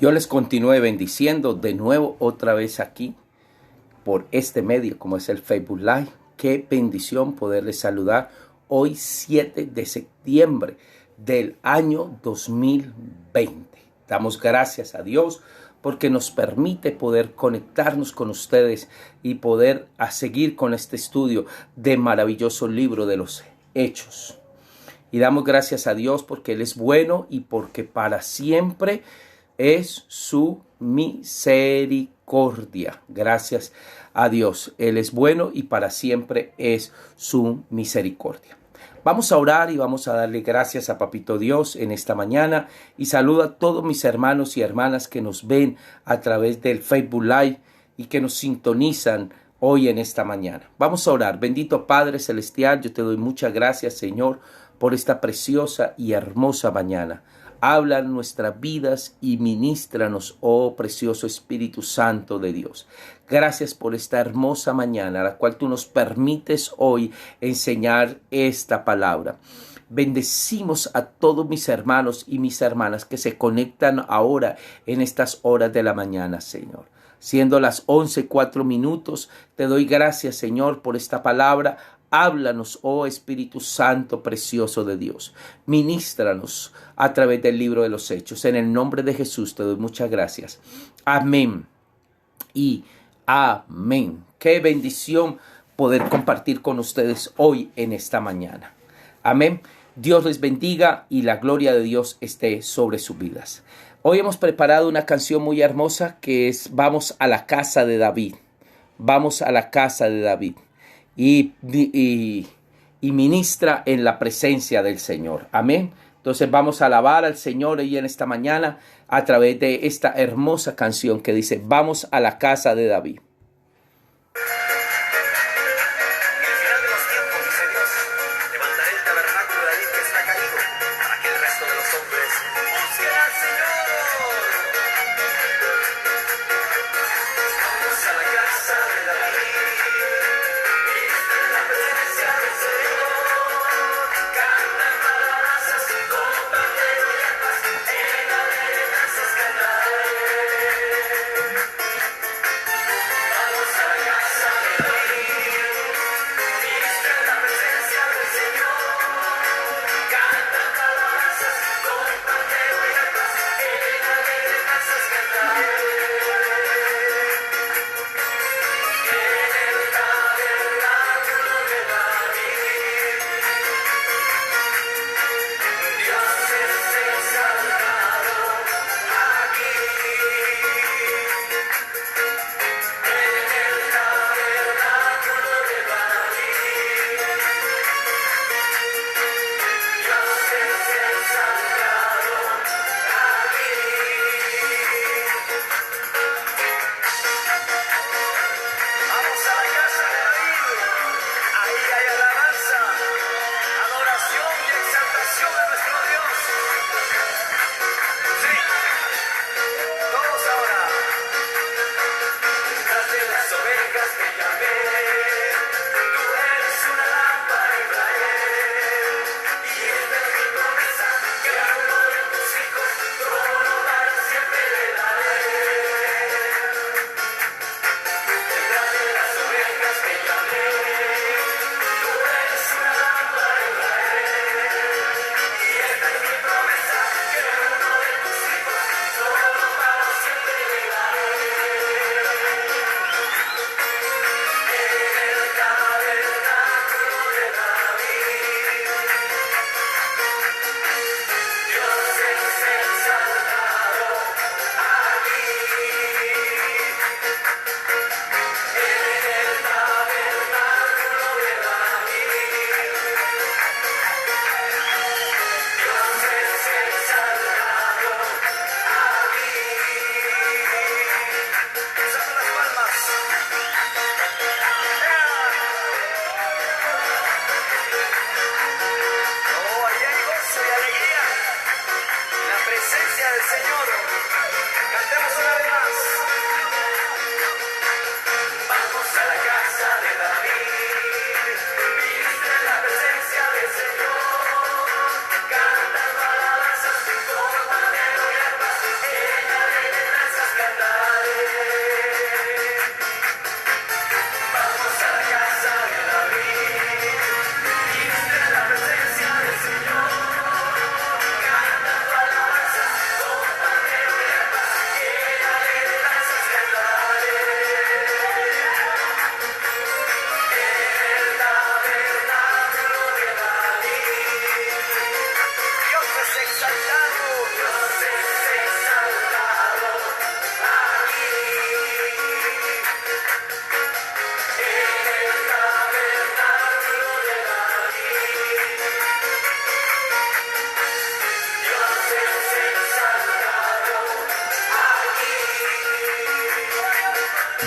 Yo les continúe bendiciendo de nuevo otra vez aquí por este medio como es el Facebook Live. Qué bendición poderles saludar hoy 7 de septiembre del año 2020. Damos gracias a Dios porque nos permite poder conectarnos con ustedes y poder seguir con este estudio del maravilloso libro de los Hechos. Y damos gracias a Dios porque Él es bueno y porque para siempre es su misericordia. Gracias a Dios. Él es bueno y para siempre es su misericordia. Vamos a orar y vamos a darle gracias a Papito Dios en esta mañana. Y saludo a todos mis hermanos y hermanas que nos ven a través del Facebook Live y que nos sintonizan hoy en esta mañana. Vamos a orar. Bendito Padre Celestial, yo te doy muchas gracias, Señor, por esta preciosa y hermosa mañana. Habla en nuestras vidas y ministranos, oh precioso Espíritu Santo de Dios. Gracias por esta hermosa mañana, la cual tú nos permites hoy enseñar esta palabra. Bendecimos a todos mis hermanos y mis hermanas que se conectan ahora en estas horas de la mañana, Señor. Siendo las 11:04, te doy gracias, Señor, por esta palabra. Háblanos, oh Espíritu Santo precioso de Dios. Ministranos a través del libro de los Hechos. En el nombre de Jesús te doy muchas gracias. Amén y amén. Qué bendición poder compartir con ustedes hoy en esta mañana. Amén. Dios les bendiga y la gloria de Dios esté sobre sus vidas. Hoy hemos preparado una canción muy hermosa que es Vamos a la casa de David. Vamos a la casa de David. Y ministra en la presencia del Señor. Amén. Entonces vamos a alabar al Señor hoy en esta mañana a través de esta hermosa canción que dice Vamos a la casa de David.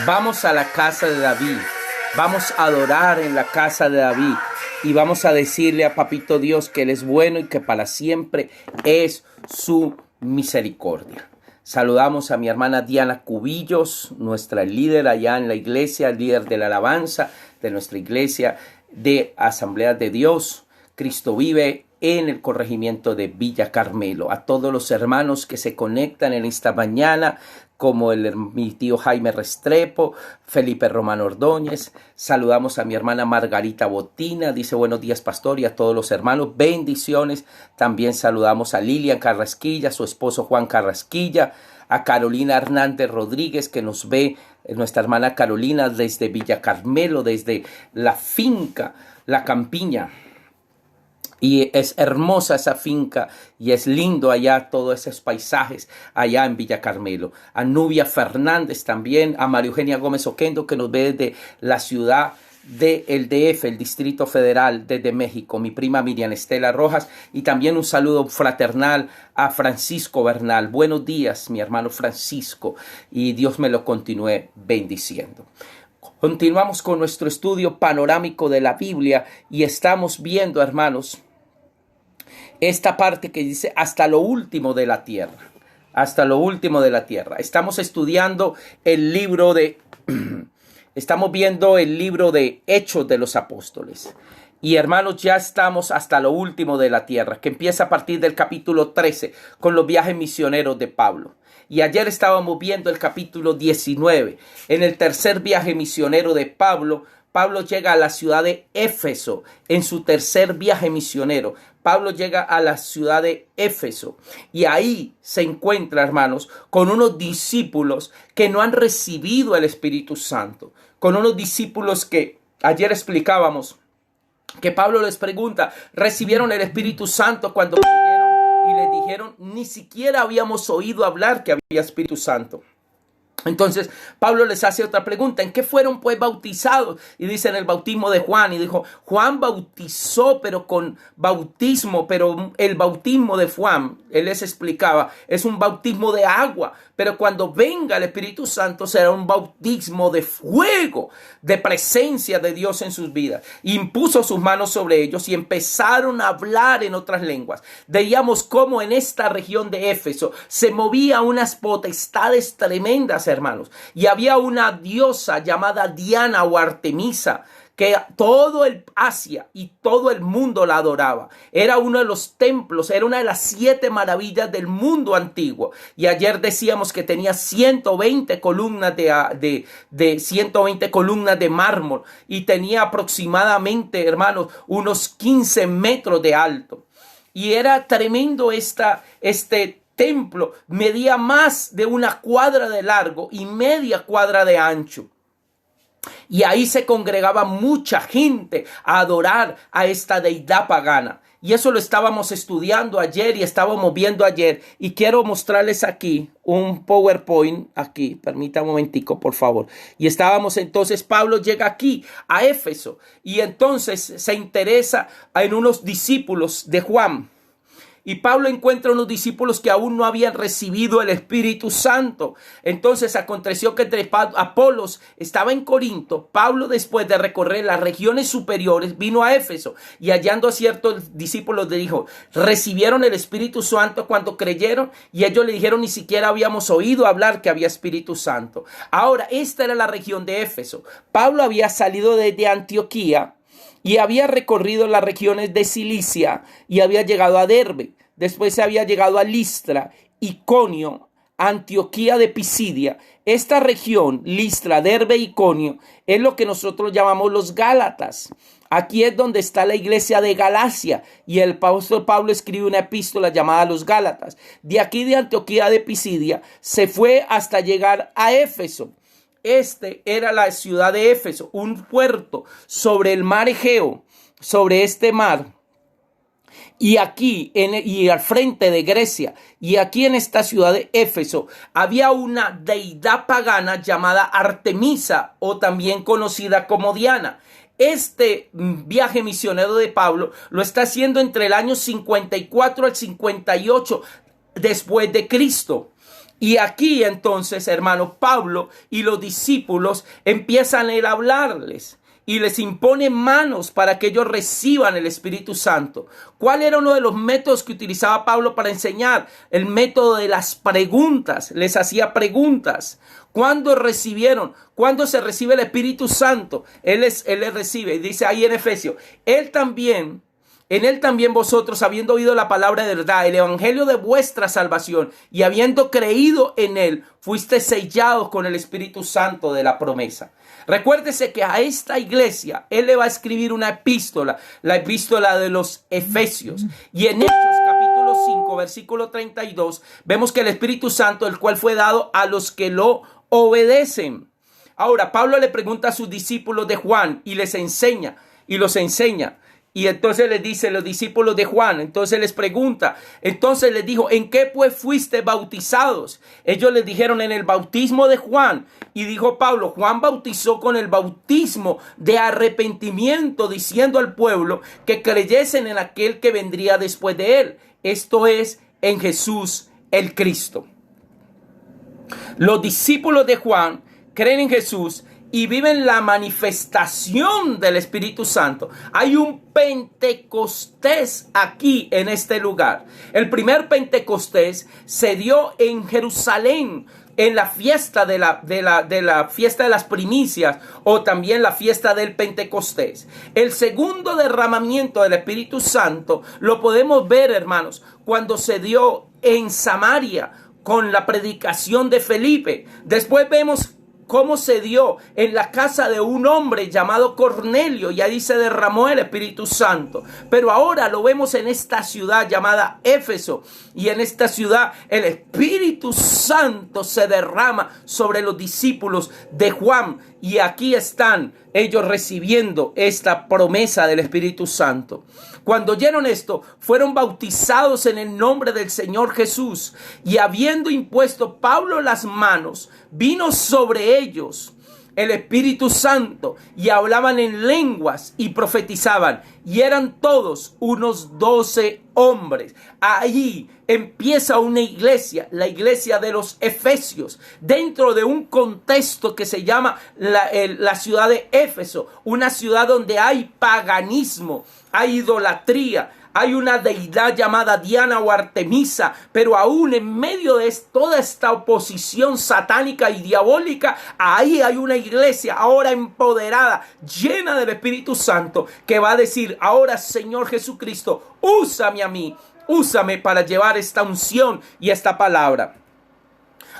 Vamos a la casa de David. Vamos a adorar en la casa de David. Y vamos a decirle a Papito Dios que Él es bueno y que para siempre es su misericordia. Saludamos a mi hermana Diana Cubillos, nuestra líder allá en la iglesia, líder de la alabanza de nuestra iglesia de Asamblea de Dios. Cristo vive en el corregimiento de Villa Carmelo. A todos los hermanos que se conectan en esta mañana, como mi tío Jaime Restrepo, Felipe Romano Ordóñez. Saludamos a mi hermana Margarita Botina, dice buenos días pastor, y a todos los hermanos, bendiciones. También saludamos a Lilian Carrasquilla, su esposo Juan Carrasquilla, a Carolina Hernández Rodríguez, que nos ve, nuestra hermana Carolina, desde Villa Carmelo, desde la finca La Campiña. Y es hermosa esa finca y es lindo allá todos esos paisajes allá en Villa Carmelo. A Nubia Fernández también, a María Eugenia Gómez Oquendo, que nos ve desde la ciudad del DF, el Distrito Federal desde México, mi prima Miriam Estela Rojas, y también un saludo fraternal a Francisco Bernal. Buenos días, mi hermano Francisco, y Dios me lo continúe bendiciendo. Continuamos con nuestro estudio panorámico de la Biblia y estamos viendo, hermanos, esta parte que dice hasta lo último de la tierra. Hasta lo último de la tierra. Estamos estudiando el libro de... Estamos viendo el libro de Hechos de los Apóstoles. Y hermanos, ya estamos hasta lo último de la tierra, que empieza a partir del capítulo 13 con los viajes misioneros de Pablo. Y ayer estábamos viendo el capítulo 19. En el tercer viaje misionero de Pablo, Pablo llega a la ciudad de Éfeso en su tercer viaje misionero. Pablo llega a la ciudad de Éfeso y ahí se encuentra, hermanos, con unos discípulos que no han recibido el Espíritu Santo. Con unos discípulos que ayer explicábamos que Pablo les pregunta, ¿recibieron el Espíritu Santo cuando creyeron? Y les dijeron, ni siquiera habíamos oído hablar que había Espíritu Santo. Entonces Pablo les hace otra pregunta, ¿en qué fueron pues bautizados? Y dicen el bautismo de Juan, y dijo, Juan bautizó pero con bautismo, pero el bautismo de Juan, él les explicaba, es un bautismo de agua, pero cuando venga el Espíritu Santo será un bautismo de fuego, de presencia de Dios en sus vidas. Impuso sus manos sobre ellos y empezaron a hablar en otras lenguas. Veíamos cómo en esta región de Éfeso se movía unas potestades tremendas, hermanos, y había una diosa llamada Diana o Artemisa, que todo el Asia y todo el mundo la adoraba. Era uno de los templos, era una de las 7 maravillas del mundo antiguo. Y ayer decíamos que tenía 120 columnas de 120 columnas de mármol y tenía aproximadamente, hermanos, unos 15 metros de alto. Y era tremendo este templo, medía más de 1 cuadra de largo y media cuadra de ancho. Y ahí se congregaba mucha gente a adorar a esta deidad pagana. Y eso lo estábamos estudiando ayer y estábamos viendo ayer. Y quiero mostrarles aquí un PowerPoint. Aquí, permítame un momentico, por favor. Y estábamos entonces, Pablo llega aquí a Éfeso. Y entonces se interesa en unos discípulos de Juan. Y Pablo encuentra unos discípulos que aún no habían recibido el Espíritu Santo. Entonces aconteció que entre Apolos estaba en Corinto. Pablo, después de recorrer las regiones superiores, vino a Éfeso y hallando a ciertos discípulos le dijo, ¿recibieron el Espíritu Santo cuando creyeron? Y ellos le dijeron, ni siquiera habíamos oído hablar que había Espíritu Santo. Ahora, esta era la región de Éfeso. Pablo había salido desde Antioquía y había recorrido las regiones de Cilicia y había llegado a Derbe. Después se había llegado a Listra, Iconio, Antioquía de Pisidia. Esta región, Listra, Derbe y Iconio, es lo que nosotros llamamos los Gálatas. Aquí es donde está la iglesia de Galacia y el apóstol Pablo escribe una epístola llamada Los Gálatas. De aquí de Antioquía de Pisidia se fue hasta llegar a Éfeso. Este era la ciudad de Éfeso, un puerto sobre el mar Egeo, sobre este mar. Y aquí, y al frente de Grecia, y aquí en esta ciudad de Éfeso, había una deidad pagana llamada Artemisa, o también conocida como Diana. Este viaje misionero de Pablo lo está haciendo entre el año 54 al 58 después de Cristo. Y aquí entonces, hermano, Pablo y los discípulos empiezan a hablarles y les impone manos para que ellos reciban el Espíritu Santo. ¿Cuál era uno de los métodos que utilizaba Pablo para enseñar? El método de las preguntas. Les hacía preguntas. ¿Cuándo recibieron? ¿Cuándo se recibe el Espíritu Santo? Él les recibe. Y dice ahí en Efesios, en él también vosotros, habiendo oído la palabra de verdad, el evangelio de vuestra salvación, y habiendo creído en él, fuiste sellados con el Espíritu Santo de la promesa. Recuérdese que a esta iglesia él le va a escribir una epístola, la epístola de los Efesios. Y en Hechos capítulo 5, versículo 32, vemos que el Espíritu Santo, el cual fue dado a los que lo obedecen. Ahora, Pablo le pregunta a sus discípulos de Juan y los enseña. Y entonces les dice los discípulos de Juan, entonces les pregunta, entonces les dijo, ¿en qué pues fuiste bautizados? Ellos les dijeron, en el bautismo de Juan. Y dijo Pablo, Juan bautizó con el bautismo de arrepentimiento, diciendo al pueblo que creyesen en aquel que vendría después de él. Esto es, en Jesús el Cristo. Los discípulos de Juan creen en Jesús y viven la manifestación del Espíritu Santo. Hay un Pentecostés aquí en este lugar. El primer Pentecostés se dio en Jerusalén, en la fiesta de la fiesta de las primicias, o también la fiesta del Pentecostés. El segundo derramamiento del Espíritu Santo lo podemos ver, hermanos, cuando se dio en Samaria con la predicación de Felipe. Después vemos cómo se dio en la casa de un hombre llamado Cornelio, y ahí se derramó el Espíritu Santo. Pero ahora lo vemos en esta ciudad llamada Éfeso, y en esta ciudad el Espíritu Santo se derrama sobre los discípulos de Juan, y aquí están ellos recibiendo esta promesa del Espíritu Santo. Cuando oyeron esto, fueron bautizados en el nombre del Señor Jesús, y habiendo impuesto Pablo las manos, vino sobre ellos el Espíritu Santo, y hablaban en lenguas y profetizaban, y eran todos unos 12 hombres. Ahí empieza una iglesia, la iglesia de los Efesios, dentro de un contexto que se llama la ciudad de Éfeso, una ciudad donde hay paganismo, hay idolatría, hay una deidad llamada Diana o Artemisa, pero aún en medio de toda esta oposición satánica y diabólica, ahí hay una iglesia ahora empoderada, llena del Espíritu Santo, que va a decir, ahora Señor Jesucristo, úsame a mí, úsame para llevar esta unción y esta palabra.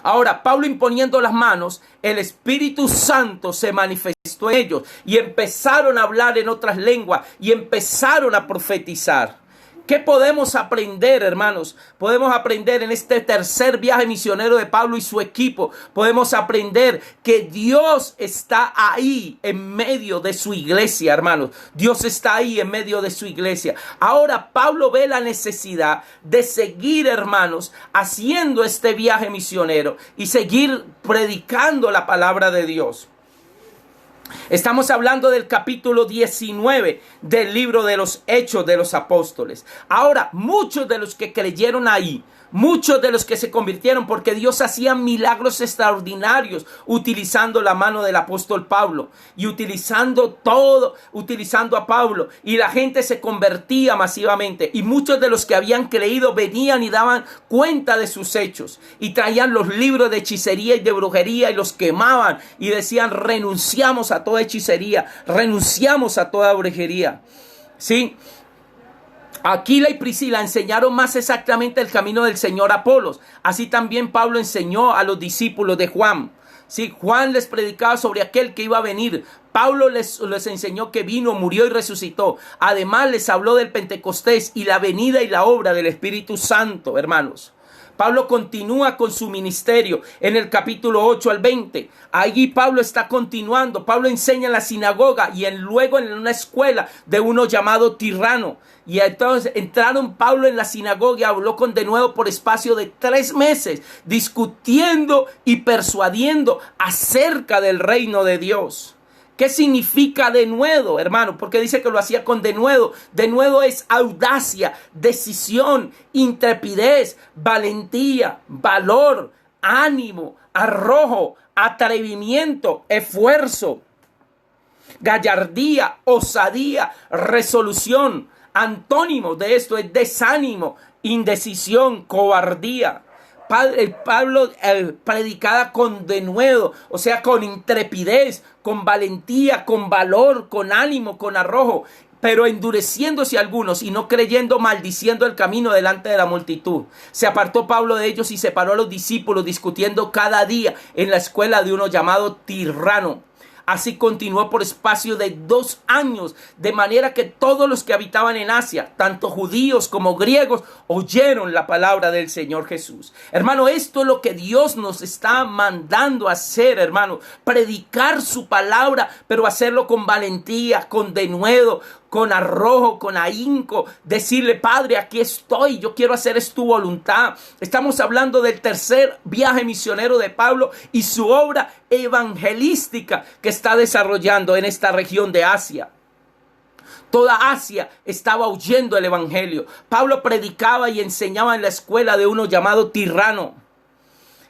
Ahora, Pablo imponiendo las manos, el Espíritu Santo se manifestó en ellos y empezaron a hablar en otras lenguas y empezaron a profetizar. ¿Qué podemos aprender, hermanos? Podemos aprender en este tercer viaje misionero de Pablo y su equipo. Podemos aprender que Dios está ahí en medio de su iglesia, hermanos. Dios está ahí en medio de su iglesia. Ahora Pablo ve la necesidad de seguir, hermanos, haciendo este viaje misionero y seguir predicando la palabra de Dios. Estamos hablando del capítulo 19 del libro de los Hechos de los Apóstoles. Ahora, muchos de los que creyeron ahí, muchos de los que se convirtieron, porque Dios hacía milagros extraordinarios utilizando la mano del apóstol Pablo y utilizando a Pablo, y la gente se convertía masivamente, y muchos de los que habían creído venían y daban cuenta de sus hechos y traían los libros de hechicería y de brujería y los quemaban y decían, renunciamos a toda hechicería, renunciamos a toda brujería. ¿Sí? Aquila y Priscila enseñaron más exactamente el camino del Señor a Apolos. Así también Pablo enseñó a los discípulos de Juan. Sí, Juan les predicaba sobre aquel que iba a venir. Pablo les enseñó que vino, murió y resucitó. Además les habló del Pentecostés y la venida y la obra del Espíritu Santo, hermanos. Pablo continúa con su ministerio en el capítulo 8 al 20. Allí Pablo está continuando. Pablo enseña en la sinagoga y luego en una escuela de uno llamado Tirano. Y entonces entraron Pablo en la sinagoga y habló con denuedo por espacio de 3 meses, discutiendo y persuadiendo acerca del reino de Dios. ¿Qué significa denuedo, hermano? Porque dice que lo hacía con denuedo. Denuedo es audacia, decisión, intrepidez, valentía, valor, ánimo, arrojo, atrevimiento, esfuerzo, gallardía, osadía, resolución. Antónimo de esto es desánimo, indecisión, cobardía. Pablo predicaba con denuedo, o sea, con intrepidez, con valentía, con valor, con ánimo, con arrojo, pero endureciéndose algunos y no creyendo, maldiciendo el camino delante de la multitud. Se apartó Pablo de ellos y separó a los discípulos, discutiendo cada día en la escuela de uno llamado Tirrano. Así continuó por espacio de 2 años, de manera que todos los que habitaban en Asia, tanto judíos como griegos, oyeron la palabra del Señor Jesús. Hermano, esto es lo que Dios nos está mandando a hacer, hermano. Predicar su palabra, pero hacerlo con valentía, con denuedo, con arrojo, con ahínco, decirle: Padre, aquí estoy, yo quiero hacer es tu voluntad. Estamos hablando del tercer viaje misionero de Pablo y su obra evangelística que está desarrollando en esta región de Asia. Toda Asia estaba oyendo el evangelio. Pablo predicaba y enseñaba en la escuela de uno llamado Tirrano.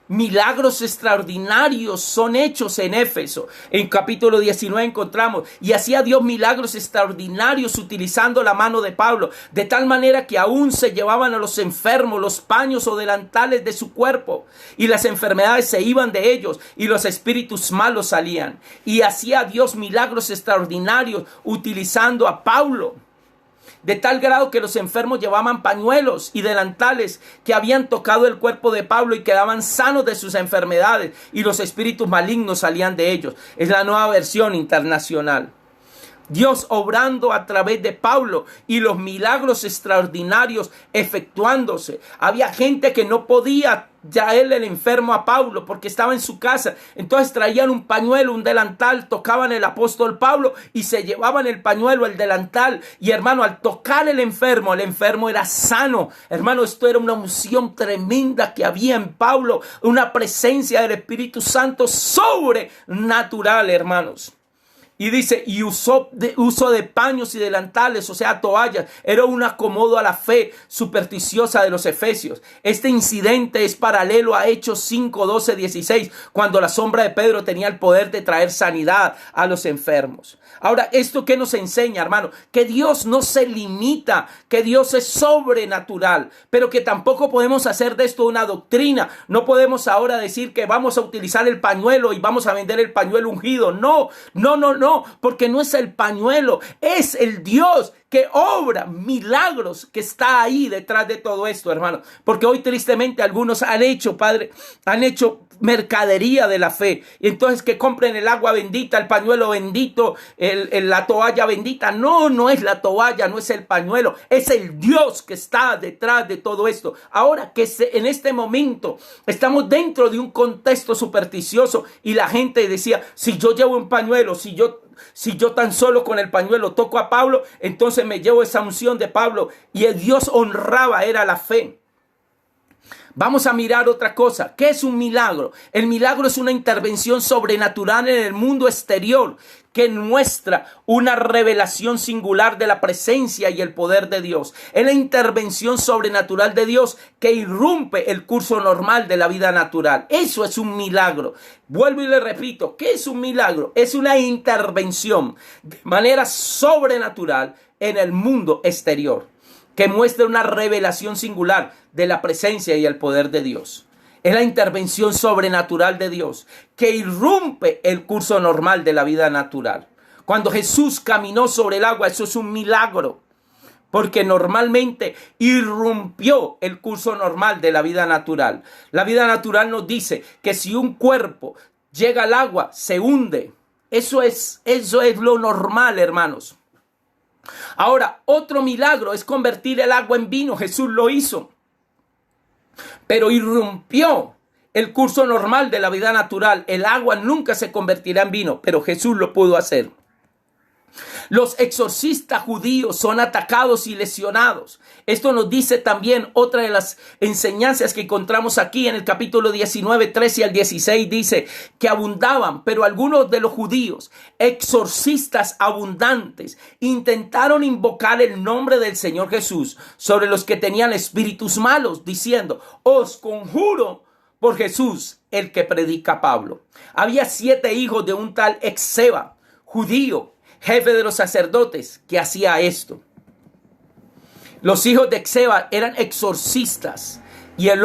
Milagros extraordinarios son hechos en Éfeso. En capítulo 19 encontramos: y hacía Dios milagros extraordinarios utilizando la mano de Pablo, de tal manera que aún se llevaban a los enfermos los paños o delantales de su cuerpo, y las enfermedades se iban de ellos, y los espíritus malos salían. Y hacía Dios milagros extraordinarios utilizando a Pablo, de tal grado que los enfermos llevaban pañuelos y delantales que habían tocado el cuerpo de Pablo y quedaban sanos de sus enfermedades, y los espíritus malignos salían de ellos. Es la Nueva Versión Internacional. Dios obrando a través de Pablo y los milagros extraordinarios efectuándose. Había gente que no podía traerle el enfermo a Pablo porque estaba en su casa. Entonces traían un pañuelo, un delantal, tocaban el apóstol Pablo y se llevaban el pañuelo, el delantal. Y hermano, al tocar el enfermo era sano. Hermano, esto era una unción tremenda que había en Pablo, una presencia del Espíritu Santo sobrenatural, hermanos. Y dice: y uso de paños y delantales, o sea, toallas. Era un acomodo a la fe supersticiosa de los efesios. Este incidente es paralelo a Hechos 5, 12, 16, cuando la sombra de Pedro tenía el poder de traer sanidad a los enfermos. Ahora, ¿esto qué nos enseña, hermano? Que Dios no se limita, que Dios es sobrenatural, pero que tampoco podemos hacer de esto una doctrina. No podemos ahora decir que vamos a utilizar el pañuelo y vamos a vender el pañuelo ungido. No, porque no es el pañuelo, es el Dios que obra milagros que está ahí detrás de todo esto, hermano. Porque hoy tristemente algunos han hecho mercadería de la fe. Y entonces que compren el agua bendita, el pañuelo bendito, la toalla bendita. No es la toalla, no es el pañuelo, es el Dios que está detrás de todo esto. Ahora que en este momento estamos dentro de un contexto supersticioso y la gente decía: si yo llevo un pañuelo, si yo tan solo con el pañuelo toco a Pablo, entonces me llevo esa unción de Pablo. Y el Dios honraba, era la fe. Vamos a mirar otra cosa. ¿Qué es un milagro? El milagro es una intervención sobrenatural en el mundo exterior que muestra una revelación singular de la presencia y el poder de Dios. Es la intervención sobrenatural de Dios que irrumpe el curso normal de la vida natural. Eso es un milagro. Vuelvo y le repito, ¿qué es un milagro? Es una intervención de manera sobrenatural en el mundo exterior que muestra una revelación singular de la presencia y el poder de Dios. Es la intervención sobrenatural de Dios que irrumpe el curso normal de la vida natural. Cuando Jesús caminó sobre el agua, eso es un milagro, porque normalmente irrumpió el curso normal de la vida natural. La vida natural nos dice que si un cuerpo llega al agua, se hunde. Eso es lo normal, hermanos. Ahora, otro milagro es convertir el agua en vino. Jesús lo hizo, pero irrumpió el curso normal de la vida natural. El agua nunca se convertirá en vino, pero Jesús lo pudo hacer. Los exorcistas judíos son atacados y lesionados. Esto nos dice también otra de las enseñanzas que encontramos aquí en el capítulo 19, 13 al 16. Dice que abundaban, pero algunos de los judíos, exorcistas abundantes, intentaron invocar el nombre del Señor Jesús sobre los que tenían espíritus malos, diciendo: os conjuro por Jesús, el que predica Pablo. Había 7 hijos de un tal Esceva, judío, jefe de los sacerdotes, que hacía esto. Los hijos de Esceva eran exorcistas. Y un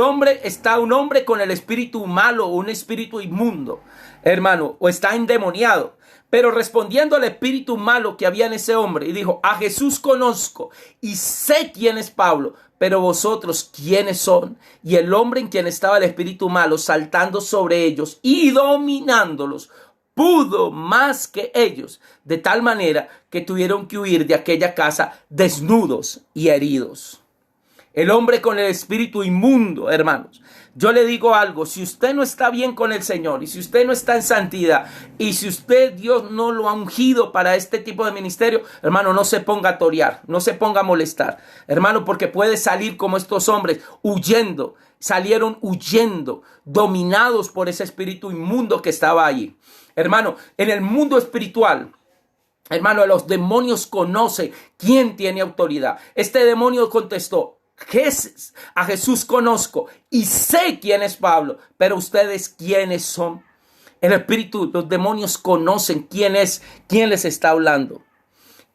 hombre con el espíritu malo, un espíritu inmundo, hermano, o está endemoniado. Pero respondiendo al espíritu malo que había en ese hombre, y dijo: a Jesús conozco y sé quién es Pablo, pero vosotros quiénes son. Y el hombre en quien estaba el espíritu malo, saltando sobre ellos y dominándolos, pudo más que ellos, de tal manera que tuvieron que huir de aquella casa desnudos y heridos. El hombre con el espíritu inmundo, hermanos. Yo le digo algo: si usted no está bien con el Señor, y si usted no está en santidad, y si Dios no lo ha ungido para este tipo de ministerio, hermano, no se ponga a torear, no se ponga a molestar, hermano, porque puede salir como estos hombres, salieron huyendo, dominados por ese espíritu inmundo que estaba allí. Hermano, en el mundo espiritual, hermano, los demonios conocen quién tiene autoridad. Este demonio contestó: a Jesús conozco y sé quién es Pablo, pero ustedes quiénes son. El espíritu, los demonios conocen quién les está hablando.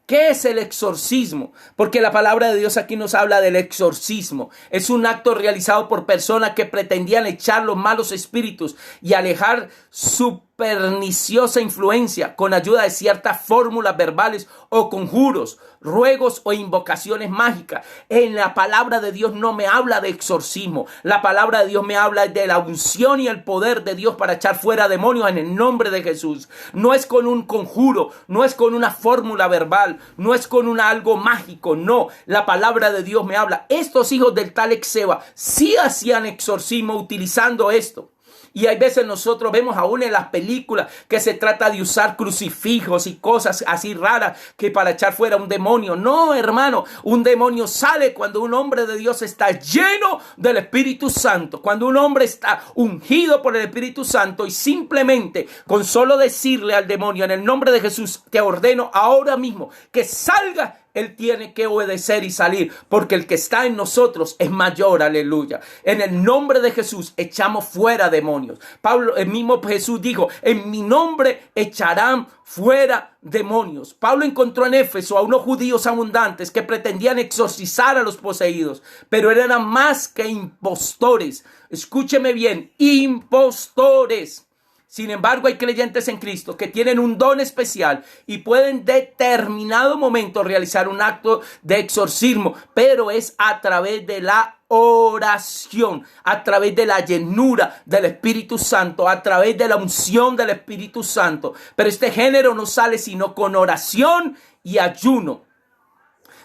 ¿Qué es el exorcismo? Porque la palabra de Dios aquí nos habla del exorcismo. Es un acto realizado por personas que pretendían echar los malos espíritus y alejar su perniciosa influencia con ayuda de ciertas fórmulas verbales o conjuros, ruegos o invocaciones mágicas. En la palabra de Dios no me habla de exorcismo. La palabra de Dios me habla de la unción y el poder de Dios para echar fuera demonios en el nombre de Jesús. No es con un conjuro, no es con una fórmula verbal, no es con algo mágico, no. La palabra de Dios me habla. Estos hijos del tal Esceva sí hacían exorcismo utilizando esto. Y hay veces nosotros vemos aún en las películas que se trata de usar crucifijos y cosas así raras que para echar fuera un demonio. No, hermano, un demonio sale cuando un hombre de Dios está lleno del Espíritu Santo. Cuando un hombre está ungido por el Espíritu Santo y simplemente con solo decirle al demonio: en el nombre de Jesús te ordeno ahora mismo que salga, él tiene que obedecer y salir, porque el que está en nosotros es mayor, aleluya. En el nombre de Jesús echamos fuera demonios. El mismo Jesús dijo: en mi nombre echarán fuera demonios. Pablo encontró en Éfeso a unos judíos abundantes que pretendían exorcizar a los poseídos, pero eran más que impostores. Escúcheme bien: impostores. Sin embargo, hay creyentes en Cristo que tienen un don especial y pueden en determinado momento realizar un acto de exorcismo, pero es a través de la oración, a través de la llenura del Espíritu Santo, a través de la unción del Espíritu Santo. Pero este género no sale sino con oración y ayuno.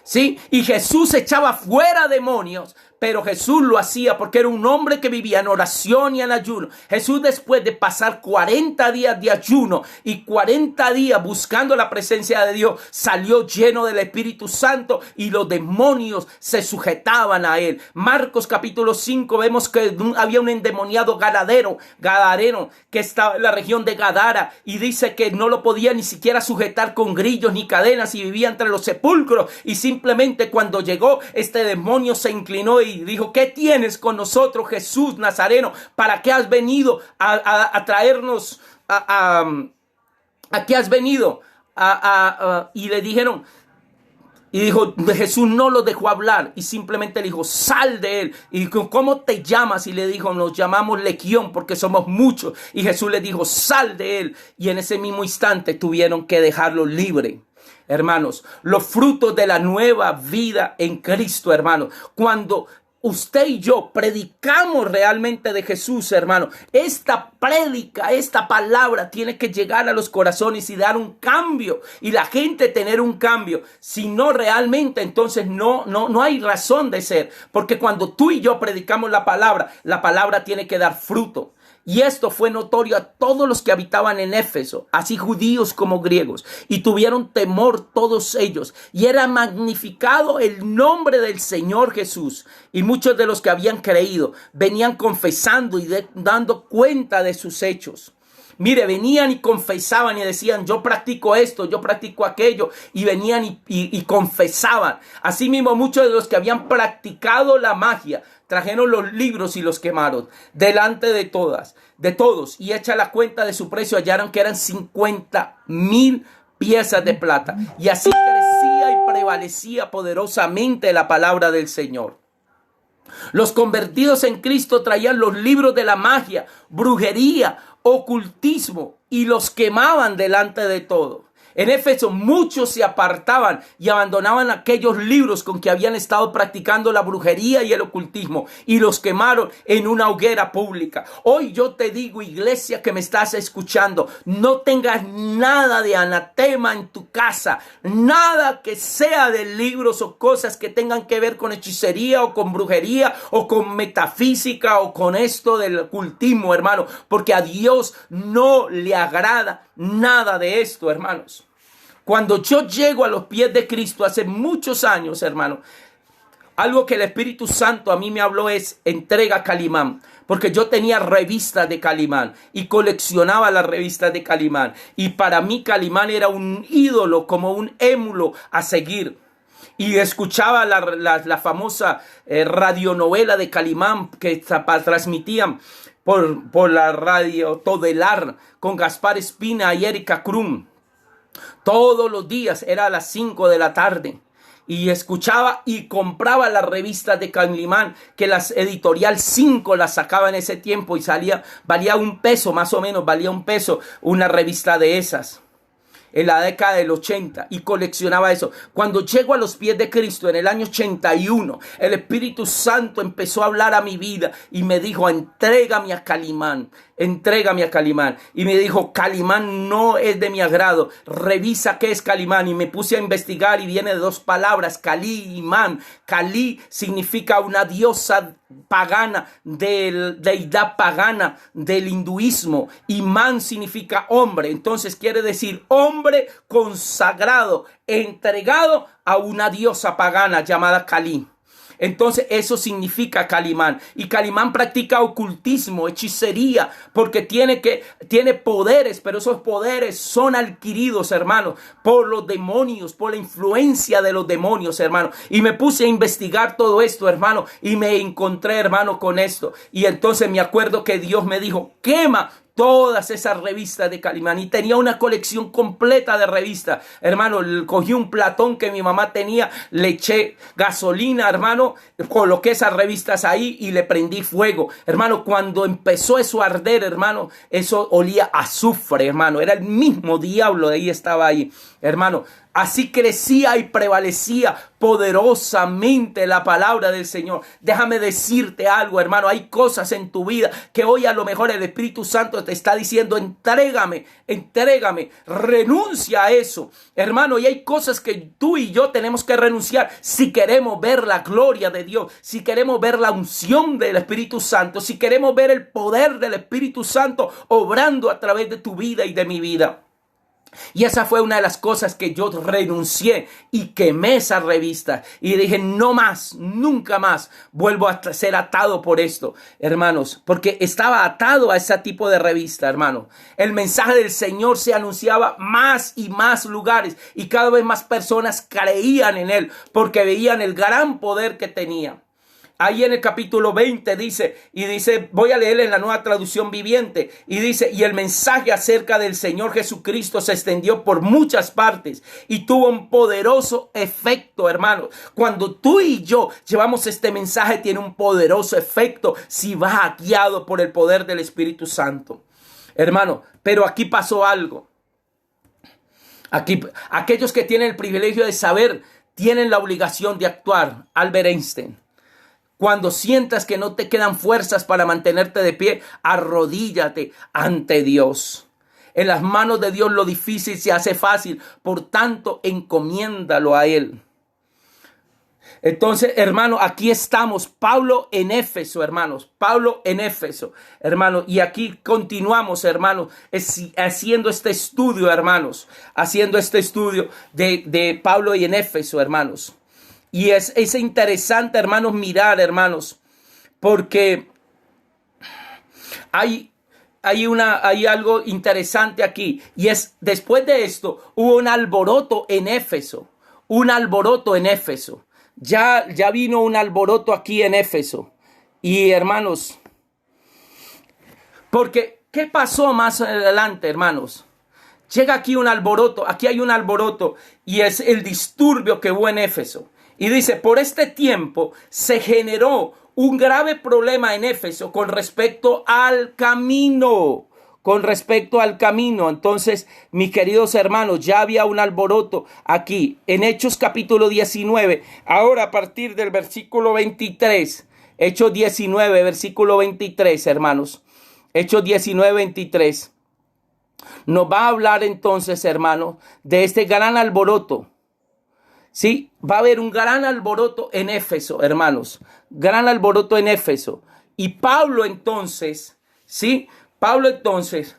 ¿Sí? Y Jesús echaba fuera demonios, pero Jesús lo hacía porque era un hombre que vivía en oración y en ayuno. Jesús, después de pasar 40 días de ayuno y 40 días buscando la presencia de Dios, salió lleno del Espíritu Santo y los demonios se sujetaban a él. Marcos capítulo 5 vemos que había un endemoniado gadareno que estaba en la región de Gadara, y dice que no lo podía ni siquiera sujetar con grillos ni cadenas y vivía entre los sepulcros. Y simplemente cuando llegó, este demonio se inclinó y dijo: ¿qué tienes con nosotros, Jesús Nazareno? ¿Para qué has venido a traernos ¿a qué has venido? Y le dijeron, y dijo, Jesús no lo dejó hablar y simplemente le dijo: sal de él. Y dijo: ¿cómo te llamas? Y le dijo: nos llamamos Legión porque somos muchos. Y Jesús le dijo: sal de él. Y en ese mismo instante tuvieron que dejarlo libre. Hermanos, los frutos de la nueva vida en Cristo, hermanos, cuando usted y yo predicamos realmente de Jesús, hermano, esta palabra tiene que llegar a los corazones y dar un cambio, y la gente tener un cambio. Si no, realmente entonces no hay razón de ser, porque cuando tú y yo predicamos la palabra tiene que dar fruto. Y esto fue notorio a todos los que habitaban en Éfeso, así judíos como griegos, y tuvieron temor todos ellos, y era magnificado el nombre del Señor Jesús. Y muchos de los que habían creído venían confesando y dando cuenta de sus hechos. Mire, venían y confesaban y decían, yo practico esto, yo practico aquello, y venían y confesaban. Asimismo, muchos de los que habían practicado la magia trajeron los libros y los quemaron delante de todos, y hecha la cuenta de su precio, hallaron que eran 50,000 piezas de plata. Y así crecía y prevalecía poderosamente la palabra del Señor. Los convertidos en Cristo traían los libros de la magia, brujería, ocultismo, y los quemaban delante de todo. En Éfeso muchos se apartaban y abandonaban aquellos libros con que habían estado practicando la brujería y el ocultismo, y los quemaron en una hoguera pública. Hoy yo te digo, iglesia que me estás escuchando, no tengas nada de anatema en tu casa, nada que sea de libros o cosas que tengan que ver con hechicería o con brujería o con metafísica o con esto del ocultismo, hermano, porque a Dios no le agrada nada de esto, hermanos. Cuando yo llego a los pies de Cristo hace muchos años, hermano, algo que el Espíritu Santo a mí me habló es: entrega Calimán. Porque yo tenía revistas de Calimán y coleccionaba las revistas de Calimán. Y para mí Calimán era un ídolo, como un émulo a seguir. Y escuchaba la famosa radionovela de Calimán que transmitían por la radio Todelar con Gaspar Espina y Erika Krum. Todos los días era a las 5 de la tarde. Y escuchaba y compraba las revistas de Calimán, que las Editorial 5 las sacaba en ese tiempo y valía $1 más o menos, valía $1 una revista de esas. En la década del 80, y coleccionaba eso. Cuando llego a los pies de Cristo en el año 81, el Espíritu Santo empezó a hablar a mi vida y me dijo: entrégame a Calimán, entrégame a Calimán. Y me dijo: Calimán no es de mi agrado, revisa qué es Calimán. Y me puse a investigar, y viene de dos palabras, Calí y Man. Calí significa una diosa pagana, deidad pagana del hinduismo, y Man significa hombre. Entonces quiere decir hombre consagrado, entregado a una diosa pagana llamada Calí. Entonces eso significa Calimán. Y Calimán practica ocultismo, hechicería, porque tiene poderes, pero esos poderes son adquiridos, hermano, por los demonios, por la influencia de los demonios, hermano. Y me puse a investigar todo esto, hermano, y me encontré, hermano, con esto. Y entonces me acuerdo que Dios me dijo: quema todas esas revistas de Calimán. Y tenía una colección completa de revistas, hermano. Cogí un platón que mi mamá tenía, le eché gasolina, hermano, coloqué esas revistas ahí y le prendí fuego, hermano. Cuando empezó eso a arder, hermano, eso olía a azufre, hermano. Era el mismo diablo, de ahí estaba ahí, hermano. Así crecía y prevalecía poderosamente la palabra del Señor. Déjame decirte algo, hermano. Hay cosas en tu vida que hoy a lo mejor el Espíritu Santo te está diciendo: entrégame, entrégame, renuncia a eso, hermano. Y hay cosas que tú y yo tenemos que renunciar si queremos ver la gloria de Dios, si queremos ver la unción del Espíritu Santo, si queremos ver el poder del Espíritu Santo obrando a través de tu vida y de mi vida. Y esa fue una de las cosas que yo renuncié y quemé esa revista. Y dije: no más, nunca más vuelvo a ser atado por esto, hermanos. Porque estaba atado a ese tipo de revista, hermano. El mensaje del Señor se anunciaba más y más lugares. Y cada vez más personas creían en él, porque veían el gran poder que tenía. Ahí en el capítulo 20 dice, voy a leer en la Nueva Traducción Viviente, y dice: y el mensaje acerca del Señor Jesucristo se extendió por muchas partes y tuvo un poderoso efecto, hermano. Cuando tú y yo llevamos este mensaje, tiene un poderoso efecto si vas guiado por el poder del Espíritu Santo, hermano. Pero aquí pasó algo. Aquí, aquellos que tienen el privilegio de saber, tienen la obligación de actuar. Albert Einstein: cuando sientas que no te quedan fuerzas para mantenerte de pie, arrodíllate ante Dios. En las manos de Dios lo difícil se hace fácil, por tanto, encomiéndalo a Él. Entonces, hermano, aquí estamos, Pablo en Éfeso, hermanos, Pablo en Éfeso, hermanos, y aquí continuamos, hermanos, haciendo este estudio, hermanos, haciendo este estudio de Pablo y en Éfeso, hermanos. Y es interesante, hermanos, mirar, hermanos, porque hay hay algo interesante aquí, y es, después de esto, hubo un alboroto en Éfeso, un alboroto en Éfeso. Ya vino un alboroto aquí en Éfeso. Y hermanos, porque, ¿qué pasó más adelante, hermanos? Llega aquí un alboroto, aquí hay un alboroto, y es el disturbio que hubo en Éfeso. Y dice, por este tiempo se generó un grave problema en Éfeso con respecto al camino. Con respecto al camino. Entonces, mis queridos hermanos, ya había un alboroto aquí en Hechos capítulo 19. Ahora a partir del versículo 23. Hechos 19, versículo 23, hermanos. Hechos 19, 23. Nos va a hablar entonces, hermanos, de este gran alboroto. Sí, va a haber un gran alboroto en Éfeso, hermanos. Gran alboroto en Éfeso. Y Pablo entonces, ¿sí? Pablo entonces,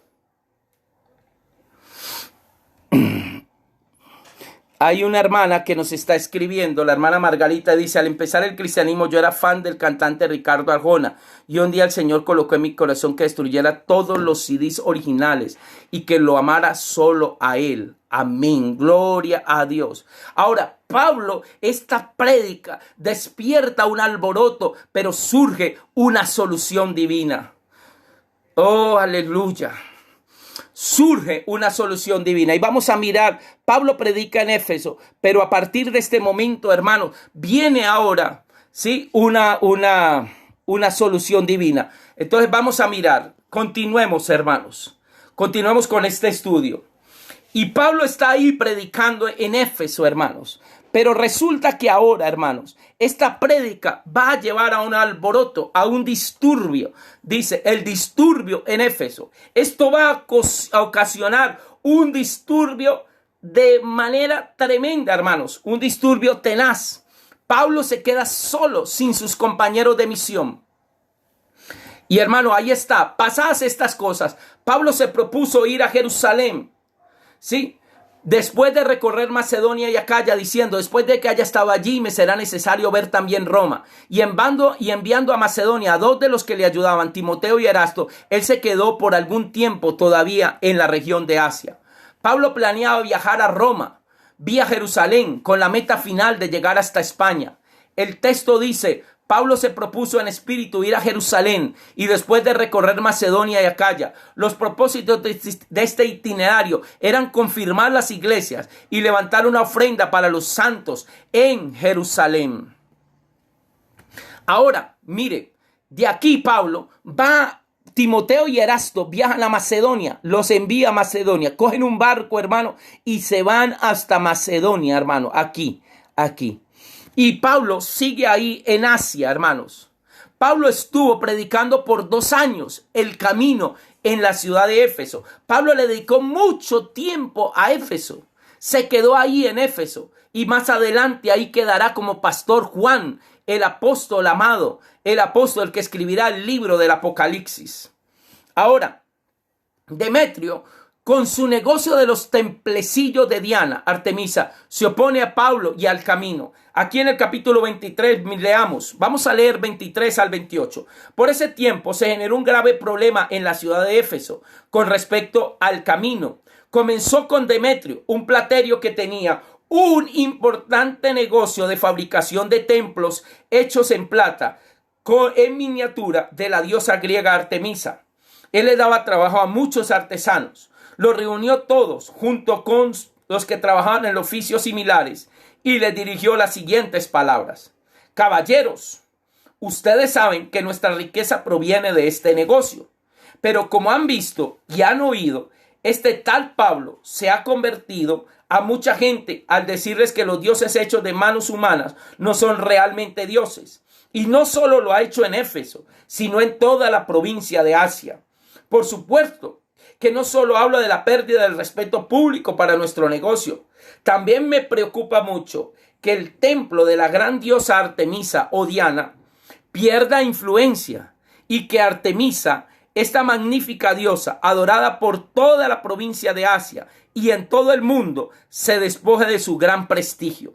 hay una hermana que nos está escribiendo, la hermana Margarita dice, al empezar el cristianismo yo era fan del cantante Ricardo Arjona y un día el Señor colocó en mi corazón que destruyera todos los CDs originales y que lo amara solo a Él. Amén, gloria a Dios. Ahora, Pablo, esta prédica despierta un alboroto, pero surge una solución divina. Oh, aleluya. Surge una solución divina. Y vamos a mirar, Pablo predica en Éfeso, pero a partir de este momento, hermano, viene ahora, ¿sí? Una solución divina. Entonces vamos a mirar, continuemos, hermanos. Continuemos con este estudio. Y Pablo está ahí predicando en Éfeso, hermanos. Pero resulta que ahora, hermanos, esta prédica va a llevar a un alboroto, a un disturbio. Dice, el disturbio en Éfeso. Esto va a ocasionar un disturbio de manera tremenda, hermanos. Un disturbio tenaz. Pablo se queda solo, sin sus compañeros de misión. Y hermano, ahí está. Pasadas estas cosas, Pablo se propuso ir a Jerusalén. ¿Sí? Después de recorrer Macedonia y Acaya, diciendo, después de que haya estado allí, me será necesario ver también Roma. Y enviando a Macedonia a dos de los que le ayudaban, Timoteo y Erasto, él se quedó por algún tiempo todavía en la región de Asia. Pablo planeaba viajar a Roma, vía Jerusalén, con la meta final de llegar hasta España. El texto dice, Pablo se propuso en espíritu ir a Jerusalén y después de recorrer Macedonia y Acaya, los propósitos de este itinerario eran confirmar las iglesias y levantar una ofrenda para los santos en Jerusalén. Ahora, mire, de aquí Pablo va, Timoteo y Erasto viajan a Macedonia, los envía a Macedonia, cogen un barco, hermano, y se van hasta Macedonia, hermano, aquí. Y Pablo sigue ahí en Asia, hermanos. Pablo estuvo predicando por 2 años el camino en la ciudad de Éfeso. Pablo le dedicó mucho tiempo a Éfeso. Se quedó ahí en Éfeso. Y más adelante ahí quedará como pastor Juan, el apóstol amado, el apóstol que escribirá el libro del Apocalipsis. Ahora, Demetrio, con su negocio de los templecillos de Diana, Artemisa, se opone a Pablo y al camino. Aquí en el capítulo 23 leamos, vamos a leer 23 al 28. Por ese tiempo se generó un grave problema en la ciudad de Éfeso con respecto al camino. Comenzó con Demetrio, un platerio que tenía un importante negocio de fabricación de templos hechos en plata, en miniatura de la diosa griega Artemisa. Él le daba trabajo a muchos artesanos. Los reunió todos junto con los que trabajaban en oficios similares y les dirigió las siguientes palabras. Caballeros, ustedes saben que nuestra riqueza proviene de este negocio, pero como han visto y han oído, este tal Pablo se ha convertido a mucha gente al decirles que los dioses hechos de manos humanas no son realmente dioses. Y no solo lo ha hecho en Éfeso, sino en toda la provincia de Asia. Por supuesto que no solo habla de la pérdida del respeto público para nuestro negocio. También me preocupa mucho que el templo de la gran diosa Artemisa o Diana pierda influencia y que Artemisa, esta magnífica diosa adorada por toda la provincia de Asia y en todo el mundo, se despoje de su gran prestigio.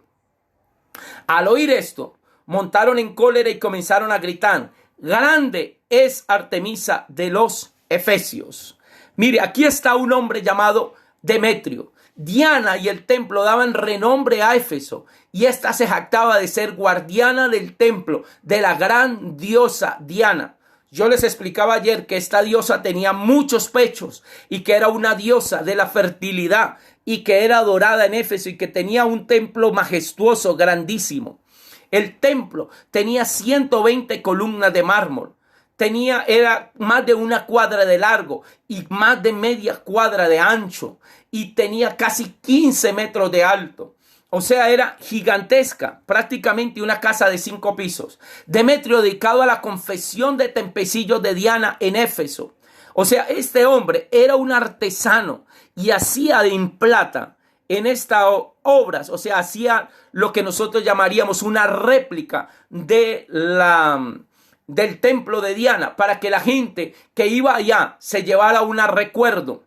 Al oír esto, montaron en cólera y comenzaron a gritar: grande es Artemisa de los Efesios. Mire, aquí está un hombre llamado Demetrio. Diana y el templo daban renombre a Éfeso, y ésta se jactaba de ser guardiana del templo de la gran diosa Diana. Yo les explicaba ayer que esta diosa tenía muchos pechos y que era una diosa de la fertilidad y que era adorada en Éfeso y que tenía un templo majestuoso, grandísimo. El templo tenía 120 columnas de mármol. Era más de una cuadra de largo y más de media cuadra de ancho, y tenía casi 15 metros de alto. O sea, era gigantesca, prácticamente una casa de 5 pisos. Demetrio, dedicado a la confección de tempecillos de Diana en Éfeso. O sea, este hombre era un artesano y hacía en plata en estas obras. O sea, hacía lo que nosotros llamaríamos una réplica del templo de Diana, para que la gente que iba allá se llevara un recuerdo.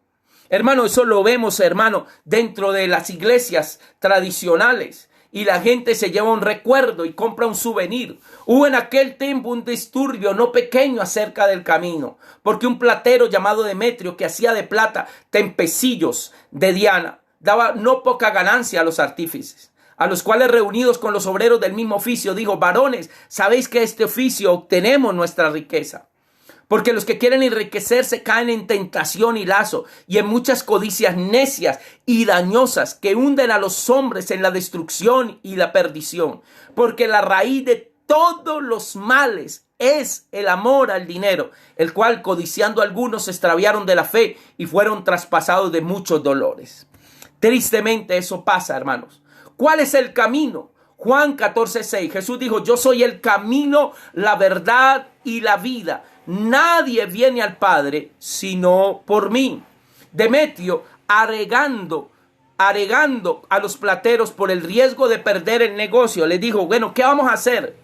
Hermano, eso lo vemos, hermano, dentro de las iglesias tradicionales, y la gente se lleva un recuerdo y compra un souvenir. Hubo en aquel tiempo un disturbio no pequeño acerca del camino, porque un platero llamado Demetrio, que hacía de plata tempecillos de Diana, daba no poca ganancia a los artífices, a los cuales, reunidos con los obreros del mismo oficio, dijo: varones, sabéis que de este oficio obtenemos nuestra riqueza. Porque los que quieren enriquecerse caen en tentación y lazo, y en muchas codicias necias y dañosas que hunden a los hombres en la destrucción y la perdición. Porque la raíz de todos los males es el amor al dinero, el cual, codiciando algunos, se extraviaron de la fe y fueron traspasados de muchos dolores. Tristemente eso pasa, hermanos. ¿Cuál es el camino? Juan 14:6. Jesús dijo: yo soy el camino, la verdad y la vida. Nadie viene al Padre sino por mí. Demetrio, aregando a los plateros por el riesgo de perder el negocio, les dijo: bueno, ¿qué vamos a hacer?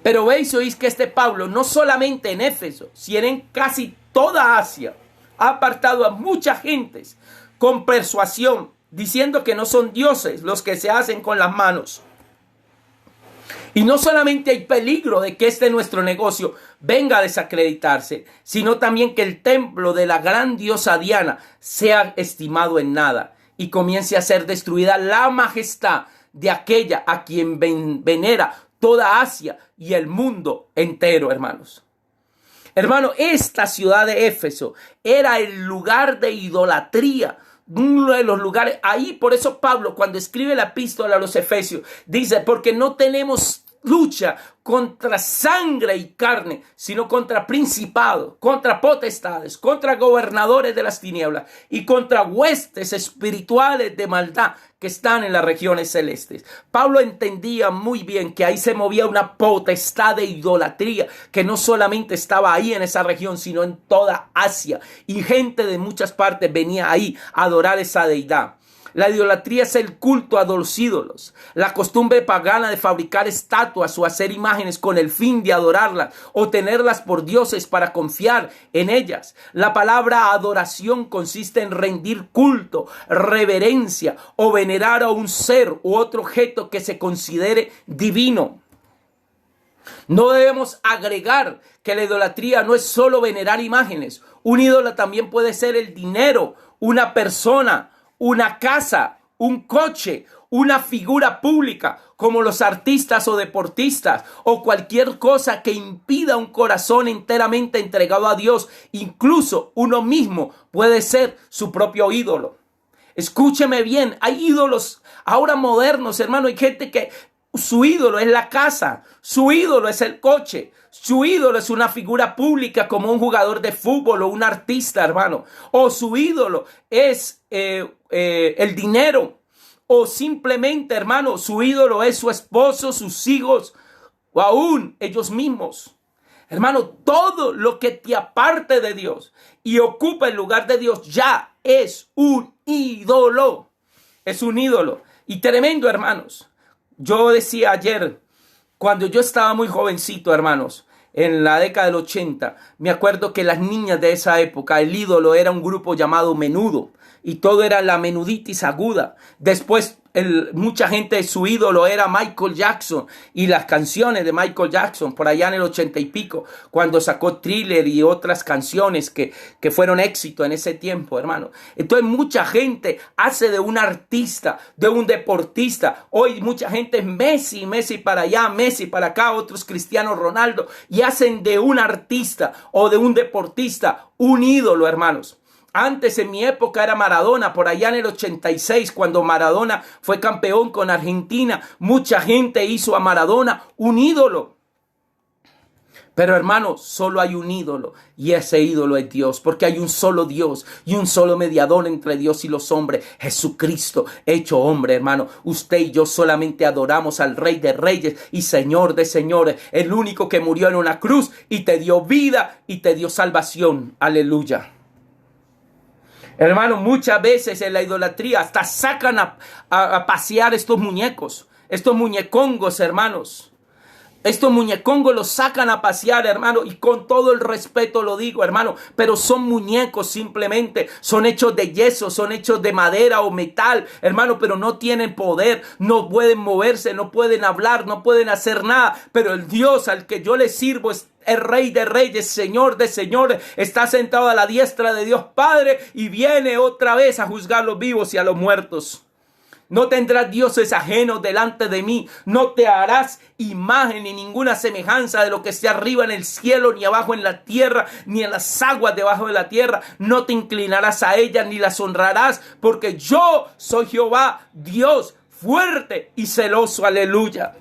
Pero veis y oís que este Pablo, no solamente en Éfeso, sino en casi toda Asia, ha apartado a muchas gentes con persuasión, diciendo que no son dioses los que se hacen con las manos. Y no solamente hay peligro de que nuestro negocio venga a desacreditarse, sino también que el templo de la gran diosa Diana sea estimado en nada y comience a ser destruida la majestad de aquella a quien venera toda Asia y el mundo entero, hermanos. Hermano, esta ciudad de Éfeso era el lugar de idolatría, uno de los lugares. Ahí, por eso Pablo, cuando escribe la epístola a los Efesios, dice: porque no tenemos lucha contra sangre y carne, sino contra principados, contra potestades, contra gobernadores de las tinieblas y contra huestes espirituales de maldad que están en las regiones celestes. Pablo entendía muy bien que ahí se movía una potestad de idolatría que no solamente estaba ahí en esa región, sino en toda Asia, y gente de muchas partes venía ahí a adorar esa deidad. La idolatría es el culto a los ídolos, la costumbre pagana de fabricar estatuas o hacer imágenes con el fin de adorarlas o tenerlas por dioses para confiar en ellas. La palabra adoración consiste en rendir culto, reverencia o venerar a un ser u otro objeto que se considere divino. No debemos agregar que la idolatría no es solo venerar imágenes. Un ídolo también puede ser el dinero, una persona, una casa, un coche, una figura pública, como los artistas o deportistas, o cualquier cosa que impida un corazón enteramente entregado a Dios. Incluso uno mismo puede ser su propio ídolo. Escúcheme bien, hay ídolos ahora modernos, hermano. Hay gente que su ídolo es la casa, su ídolo es el coche, su ídolo es una figura pública como un jugador de fútbol o un artista, hermano. O su ídolo es el dinero. O simplemente, hermano, su ídolo es su esposo, sus hijos o aún ellos mismos. Hermano, todo lo que te aparte de Dios y ocupa el lugar de Dios ya es un ídolo. Es un ídolo. Y tremendo, hermanos. Yo decía ayer, cuando yo estaba muy jovencito, hermanos, en la década del 80, me acuerdo que las niñas de esa época, el ídolo era un grupo llamado Menudo, y todo era la menuditis aguda. Después mucha gente, su ídolo era Michael Jackson y las canciones de Michael Jackson por allá en el 80 y pico, cuando sacó Thriller y otras canciones que fueron éxito en ese tiempo, hermano. Entonces mucha gente hace de un artista, de un deportista. Hoy mucha gente es Messi, Messi para allá, Messi para acá, otros Cristiano Ronaldo, y hacen de un artista o de un deportista un ídolo, hermanos. Antes, en mi época, era Maradona, por allá en el 86, cuando Maradona fue campeón con Argentina. Mucha gente hizo a Maradona un ídolo. Pero hermano, solo hay un ídolo, y ese ídolo es Dios, porque hay un solo Dios y un solo mediador entre Dios y los hombres, Jesucristo, hecho hombre, hermano. Usted y yo solamente adoramos al Rey de Reyes y Señor de Señores, el único que murió en una cruz y te dio vida y te dio salvación. Aleluya. Hermano, muchas veces en la idolatría hasta sacan a pasear estos muñecos, estos muñecongos, hermanos. Estos muñecongos los sacan a pasear, hermano, y con todo el respeto lo digo, hermano, pero son muñecos simplemente, son hechos de yeso, son hechos de madera o metal, hermano, pero no tienen poder, no pueden moverse, no pueden hablar, no pueden hacer nada, pero el Dios al que yo le sirvo es el Rey de Reyes, Señor de Señores, está sentado a la diestra de Dios Padre y viene otra vez a juzgar a los vivos y a los muertos. No tendrás dioses ajenos delante de mí. No te harás imagen ni ninguna semejanza de lo que esté arriba en el cielo, ni abajo en la tierra, ni en las aguas debajo de la tierra. No te inclinarás a ellas ni las honrarás, porque yo soy Jehová, Dios fuerte y celoso. Aleluya.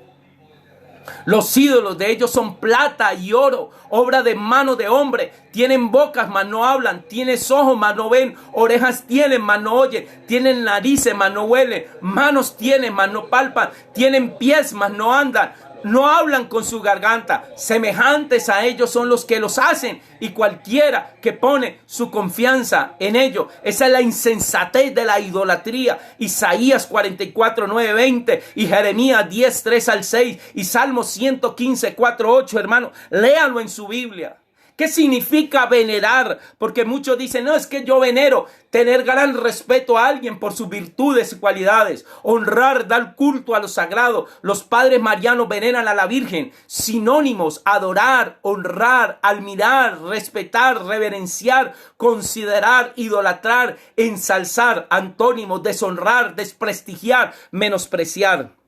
Los ídolos de ellos son plata y oro, obra de mano de hombre. Tienen bocas, mas no hablan. Tienen ojos, mas no ven. Orejas tienen, mas no oyen. Tienen narices, mas no huelen. Manos tienen, mas no palpan. Tienen pies, mas no andan. No hablan con su garganta. Semejantes a ellos son los que los hacen, y cualquiera que pone su confianza en ellos. Esa es la insensatez de la idolatría. Isaías 44, 9, 20 y Jeremías 10, 3 al 6 y Salmos 115, 4, 8, hermano. Léalo en su Biblia. ¿Qué significa venerar? Porque muchos dicen, no, es que yo venero. Tener gran respeto a alguien por sus virtudes y cualidades. Honrar, dar culto a lo sagrado. Los padres marianos veneran a la Virgen. Sinónimos: adorar, honrar, admirar, respetar, reverenciar, considerar, idolatrar, ensalzar. Antónimos: deshonrar, desprestigiar, menospreciar.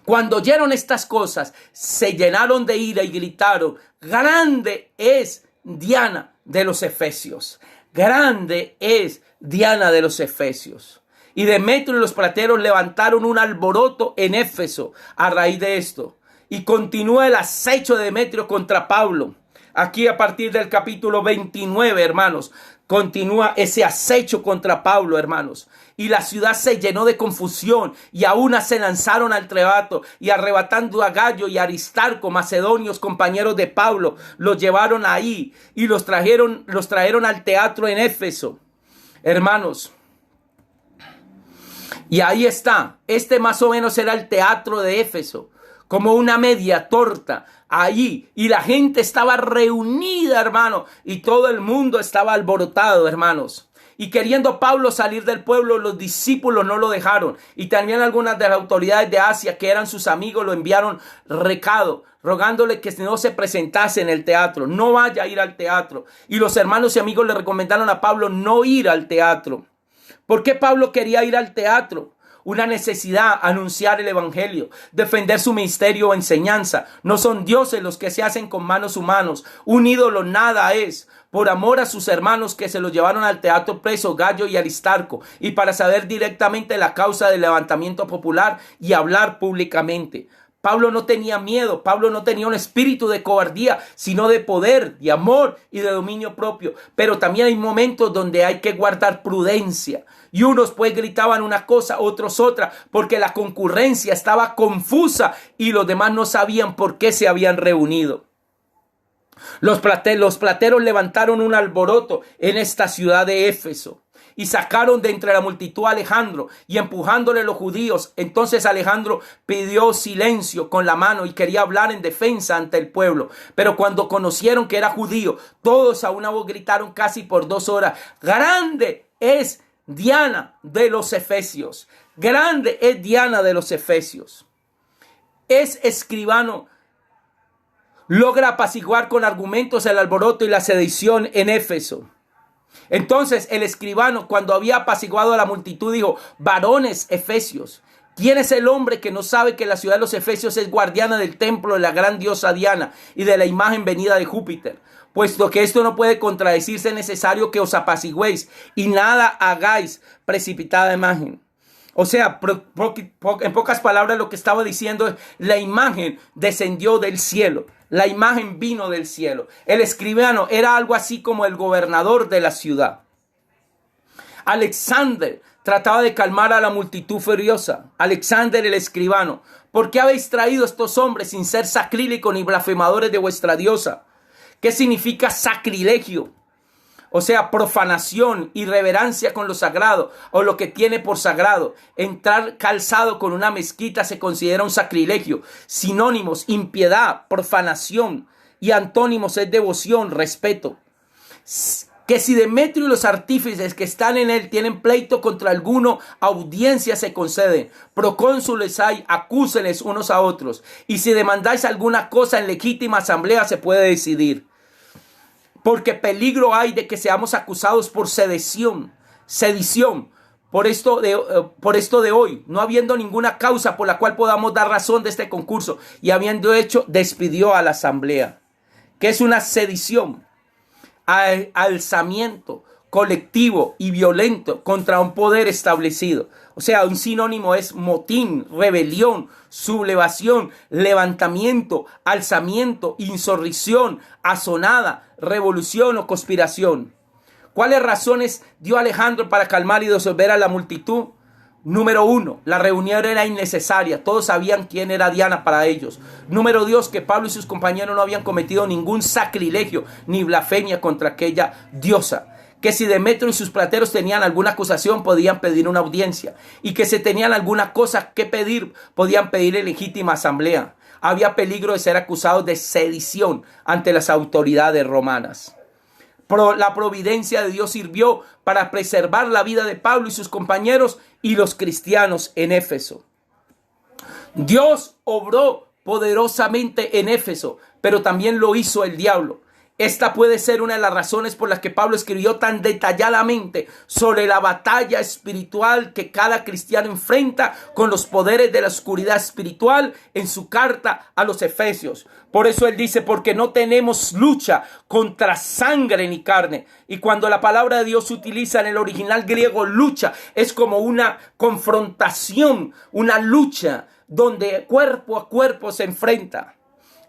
Cuando oyeron estas cosas, se llenaron de ira y gritaron: grande es Diana de los Efesios. Grande es Diana de los Efesios. Y Demetrio y los plateros levantaron un alboroto en Éfeso a raíz de esto. Y continúa el acecho de Demetrio contra Pablo. Aquí a partir del capítulo 29, hermanos, continúa ese acecho contra Pablo, hermanos. Y la ciudad se llenó de confusión, y a una se lanzaron al trebato, y arrebatando a Gallo y Aristarco, macedonios, compañeros de Pablo, los llevaron ahí y los trajeron al teatro en Éfeso, hermanos. Y ahí está, más o menos era el teatro de Éfeso, como una media torta allí, y la gente estaba reunida, hermano, y todo el mundo estaba alborotado, hermanos. Y queriendo Pablo salir del pueblo, los discípulos no lo dejaron. Y también algunas de las autoridades de Asia, que eran sus amigos, lo enviaron recado, rogándole que no se presentase en el teatro, no vaya a ir al teatro. Y los hermanos y amigos le recomendaron a Pablo no ir al teatro. ¿Por qué Pablo quería ir al teatro? Una necesidad: anunciar el evangelio, defender su ministerio o enseñanza. No son dioses los que se hacen con manos humanos. Un ídolo nada es. Por amor a sus hermanos que se los llevaron al teatro preso, Gallo y Aristarco, y para saber directamente la causa del levantamiento popular y hablar públicamente. Pablo no tenía miedo, Pablo no tenía un espíritu de cobardía, sino de poder, de amor y de dominio propio. Pero también hay momentos donde hay que guardar prudencia. Y unos pues gritaban una cosa, otros otra, porque la concurrencia estaba confusa y los demás no sabían por qué se habían reunido. Los plateros levantaron un alboroto en esta ciudad de Éfeso y sacaron de entre la multitud a Alejandro y empujándole los judíos. Entonces Alejandro pidió silencio con la mano y quería hablar en defensa ante el pueblo. Pero cuando conocieron que era judío, todos a una voz gritaron casi por 2 horas: grande es Diana de los Efesios. Grande es Diana de los Efesios. Es escribano. Logra apaciguar con argumentos el alboroto y la sedición en Éfeso. Entonces el escribano, cuando había apaciguado a la multitud, dijo: varones efesios, ¿quién es el hombre que no sabe que la ciudad de los Efesios es guardiana del templo de la gran diosa Diana y de la imagen venida de Júpiter? Puesto que esto no puede contradecirse, es necesario que os apaciguéis y nada hagáis precipitada imagen. O sea, en pocas palabras lo que estaba diciendo es: la imagen descendió del cielo. La imagen vino del cielo. El escribano era algo así como el gobernador de la ciudad. Alexander trataba de calmar a la multitud furiosa. Alexander el escribano: ¿por qué habéis traído estos hombres sin ser sacrílegos ni blasfemadores de vuestra diosa? ¿Qué significa sacrilegio? O sea, profanación, irreverencia con lo sagrado o lo que tiene por sagrado. Entrar calzado con una mezquita se considera un sacrilegio. Sinónimos: impiedad, profanación, y antónimos es devoción, respeto. Que si Demetrio y los artífices que están en él tienen pleito contra alguno, audiencia se conceden. Procónsules hay, acúsenles unos a otros. Y si demandáis alguna cosa en legítima asamblea, se puede decidir. Porque peligro hay de que seamos acusados por sedición. Por esto de hoy, no habiendo ninguna causa por la cual podamos dar razón de este concurso, y habiendo hecho, despidió a la asamblea. ¿Qué es una sedición? Alzamiento colectivo y violento contra un poder establecido. O sea, un sinónimo es motín, rebelión, sublevación, levantamiento, alzamiento, insurrección, asonada, revolución o conspiración. ¿Cuáles razones dio Alejandro para calmar y disolver a la multitud? Número 1, la reunión era innecesaria. Todos sabían quién era Diana para ellos. Número 2, que Pablo y sus compañeros no habían cometido ningún sacrilegio ni blasfemia contra aquella diosa. Que si Demetrio y sus plateros tenían alguna acusación, podían pedir una audiencia. Y que si tenían alguna cosa que pedir, podían pedir en legítima asamblea. Había peligro de ser acusados de sedición ante las autoridades romanas. La providencia de Dios sirvió para preservar la vida de Pablo y sus compañeros y los cristianos en Éfeso. Dios obró poderosamente en Éfeso, pero también lo hizo el diablo. Esta puede ser una de las razones por las que Pablo escribió tan detalladamente sobre la batalla espiritual que cada cristiano enfrenta con los poderes de la oscuridad espiritual en su carta a los Efesios. Por eso él dice: porque no tenemos lucha contra sangre ni carne. Y cuando la palabra de Dios se utiliza en el original griego, lucha, es como una confrontación, una lucha donde cuerpo a cuerpo se enfrenta.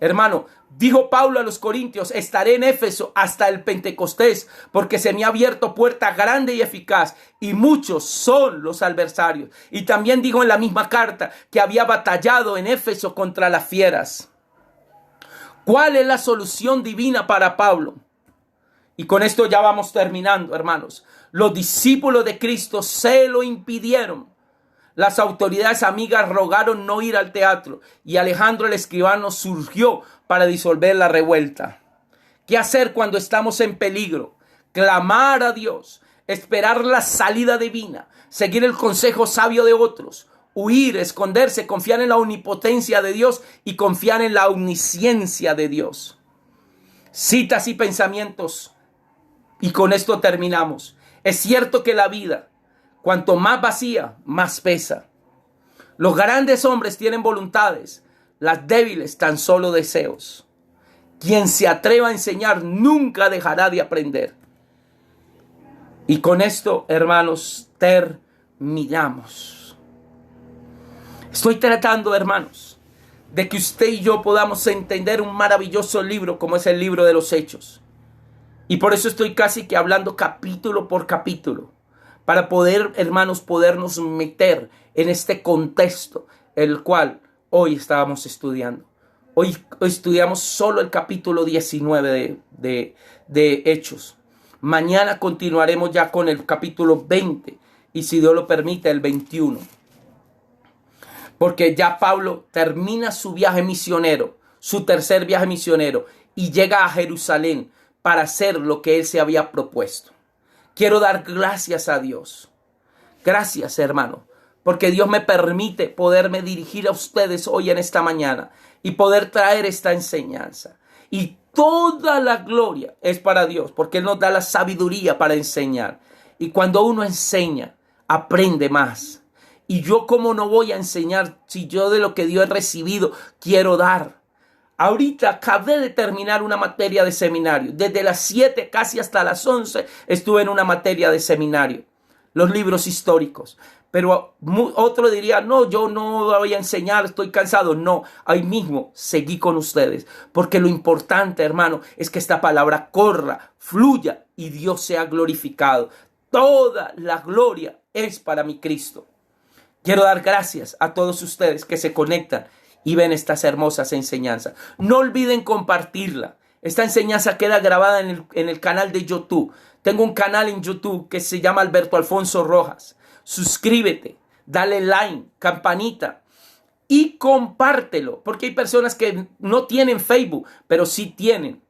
Hermano, dijo Pablo a los Corintios: estaré en Éfeso hasta el Pentecostés, porque se me ha abierto puerta grande y eficaz, y muchos son los adversarios. Y también dijo en la misma carta que había batallado en Éfeso contra las fieras. ¿Cuál es la solución divina para Pablo? Y con esto ya vamos terminando, hermanos. Los discípulos de Cristo se lo impidieron. Las autoridades amigas rogaron no ir al teatro y Alejandro el escribano surgió para disolver la revuelta. ¿Qué hacer cuando estamos en peligro? Clamar a Dios, esperar la salida divina, seguir el consejo sabio de otros, huir, esconderse, confiar en la omnipotencia de Dios y confiar en la omnisciencia de Dios. Citas y pensamientos. Y con esto terminamos. Es cierto que la vida, cuanto más vacía, más pesa. Los grandes hombres tienen voluntades, las débiles tan solo deseos. Quien se atreva a enseñar nunca dejará de aprender. Y con esto, hermanos, terminamos. Estoy tratando, hermanos, de que usted y yo podamos entender un maravilloso libro como es el libro de los Hechos. Y por eso estoy casi que hablando capítulo por capítulo, para poder, hermanos, podernos meter en este contexto el cual hoy estábamos estudiando. Hoy estudiamos solo el capítulo 19 de Hechos. Mañana continuaremos ya con el capítulo 20 y, si Dios lo permite, el 21. Porque ya Pablo termina su viaje misionero, su tercer viaje misionero, y llega a Jerusalén para hacer lo que él se había propuesto. Quiero dar gracias a Dios. Gracias, hermano, porque Dios me permite poderme dirigir a ustedes hoy en esta mañana y poder traer esta enseñanza. Y toda la gloria es para Dios, porque Él nos da la sabiduría para enseñar. Y cuando uno enseña, aprende más. Y yo, ¿cómo no voy a enseñar si yo de lo que Dios he recibido quiero dar? Ahorita acabé de terminar una materia de seminario. Desde las 7 casi hasta las 11 estuve en una materia de seminario. Los libros históricos. Pero otro diría, no, yo no voy a enseñar, estoy cansado. No, ahí mismo seguí con ustedes. Porque lo importante, hermano, es que esta palabra corra, fluya y Dios sea glorificado. Toda la gloria es para mi Cristo. Quiero dar gracias a todos ustedes que se conectan y ven estas hermosas enseñanzas. No olviden compartirla. Esta enseñanza queda grabada en el canal de YouTube. Tengo un canal en YouTube que se llama Alberto Alfonso Rojas. Suscríbete, dale like, campanita y compártelo. Porque hay personas que no tienen Facebook, pero sí tienen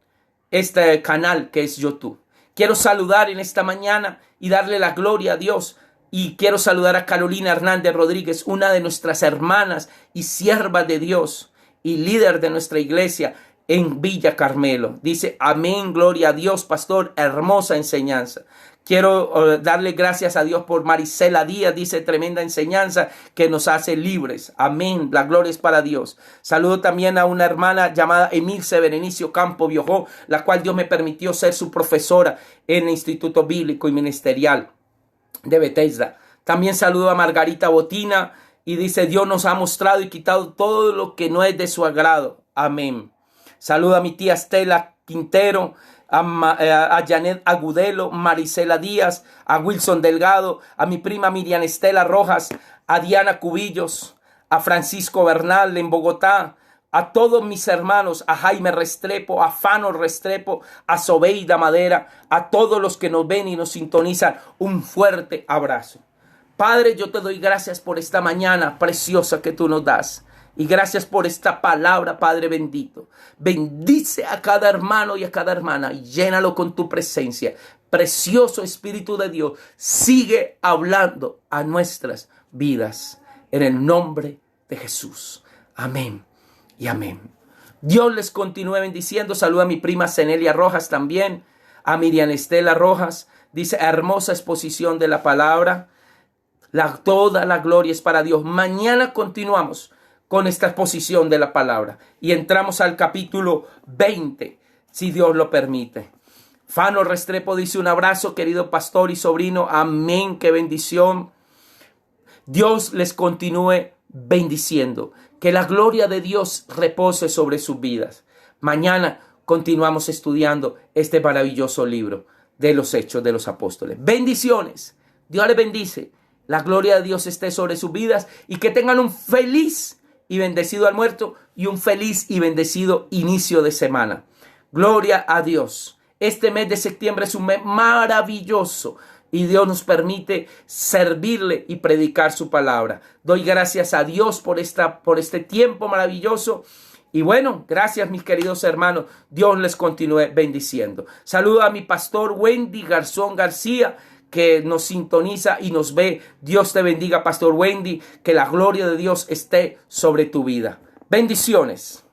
este canal que es YouTube. Quiero saludar en esta mañana y darle la gloria a Dios. Y quiero saludar a Carolina Hernández Rodríguez, una de nuestras hermanas y siervas de Dios y líder de nuestra iglesia en Villa Carmelo. Dice, amén, gloria a Dios, pastor, hermosa enseñanza. Quiero darle gracias a Dios por Marisela Díaz, dice, tremenda enseñanza que nos hace libres. Amén, la gloria es para Dios. Saludo también a una hermana llamada Emilce Berenicio Campo Biojó, la cual Dios me permitió ser su profesora en el Instituto Bíblico y Ministerial de Bethesda. También saludo a Margarita Botina y dice, Dios nos ha mostrado y quitado todo lo que no es de su agrado. Amén. Saludo a mi tía Estela Quintero, a Janet Agudelo, Marisela Díaz, a Wilson Delgado, a mi prima Miriam Estela Rojas, a Diana Cubillos, a Francisco Bernal en Bogotá, a todos mis hermanos, a Jaime Restrepo, a Fano Restrepo, a Sobeida Madera, a todos los que nos ven y nos sintonizan, un fuerte abrazo. Padre, yo te doy gracias por esta mañana preciosa que tú nos das. Y gracias por esta palabra, Padre bendito. Bendice a cada hermano y a cada hermana y llénalo con tu presencia. Precioso Espíritu de Dios, sigue hablando a nuestras vidas. En el nombre de Jesús. Amén y amén. Dios les continúe bendiciendo. Saluda a mi prima Zenelia Rojas también. A Miriam Estela Rojas. Dice, hermosa exposición de la palabra. Toda la gloria es para Dios. Mañana continuamos con esta exposición de la palabra. Y entramos al capítulo 20, si Dios lo permite. Fano Restrepo dice, un abrazo, querido pastor y sobrino. Amén, qué bendición. Dios les continúe bendiciendo. Que la gloria de Dios repose sobre sus vidas. Mañana continuamos estudiando este maravilloso libro de los Hechos de los Apóstoles. Bendiciones. Dios les bendice. La gloria de Dios esté sobre sus vidas y que tengan un feliz y bendecido almuerzo y un feliz y bendecido inicio de semana. Gloria a Dios. Este mes de septiembre es un mes maravilloso y Dios nos permite servirle y predicar su palabra. Doy gracias a Dios por este tiempo maravilloso. Y bueno, gracias mis queridos hermanos. Dios les continúe bendiciendo. Saludo a mi pastor Wendy Garzón García, que nos sintoniza y nos ve. Dios te bendiga, pastor Wendy. Que la gloria de Dios esté sobre tu vida. Bendiciones.